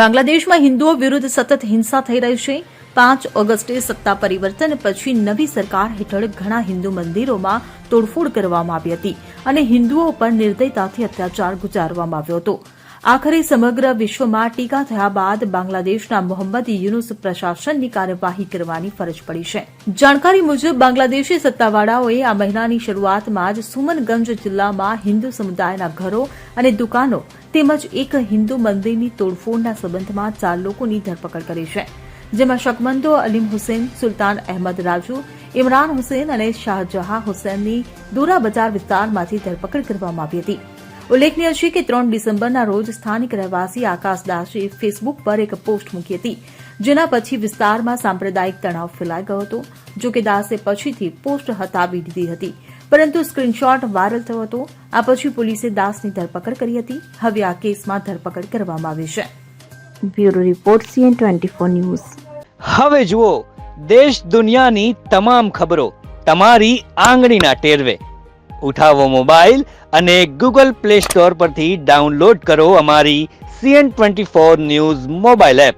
બાંગ્લાદેશમાં હિન્દુઓ વિરુદ્ધ સતત હિંસા થઈ રહી છે। 5 ઓગસ્ટે સત્તા પરિવર્તન પછી નવી સરકાર હેઠળ ઘણા હિન્દુ મંદિરોમાં તોડફોડ કરવામાં આવી હતી અને હિન્દુઓ પર નિર્દયતાથી અત્યાચાર ગુજારવામાં આવ્યો હતો। આખરે સમગ્ર વિશ્વમાં ટીકા થયા બાદ બાંગ્લાદેશના મોહમ્મદ યુનુસ પ્રશાસનની કાર્યવાહી કરવાની ફરજ પડી છે। જાણકારી મુજબ બાંગ્લાદેશી સત્તાવાળાઓએ આ મહિનાની શરૂઆતમાં જ સુમનગંજ જિલ્લામાં હિન્દુ સમુદાયના ઘરો અને દુકાનો તેમજ એક હિન્દુ મંદિરની તોડફોડના સંબંધમાં 4 લોકોની ધરપકડ કરી છે, જેમાં શકમંદો અલીમ હુસેન, સુલતાન અહેમદ રાજુ, ઇમરાન હુસેન અને શાહજહાં હુસેનની દુરા બજાર વિસ્તારમાંથી ધરપકડ કરવામાં આવી હતી। ઉલ્લેખનીય છે કે 3 ડિસેમ્બરના રોજ સ્થાનિક રહેવાસી આકાશ દાસે ફેસબુક પર એક પોસ્ટ મૂકી હતી, જેના પછી વિસ્તારમાં સાંપ્રદાયિક તણાવ ફેલાઈ ગયો હતો। જો કે દાસે પછીથી પોસ્ટ હટાવી દીધી હતી, પરંતુ સ્ક્રીનશોટ વાયરલ થયો હતો। આ પછી પોલીસે દાસની ધરપકડ કરી હતી। હવે આ કેસમાં ધરપકડ કરવામાં આવી છે। Bureau report CN24 news. હવે જુઓ દેશ દુનિયાની તમામ ખબરો તમારી આંગળીના ટેરવે। ઉઠાવો મોબાઈલ અને ગૂગલ પ્લે સ્ટોર પરથી ડાઉનલોડ કરો અમારી CN24 ન્યૂઝ મોબાઈલ એપ।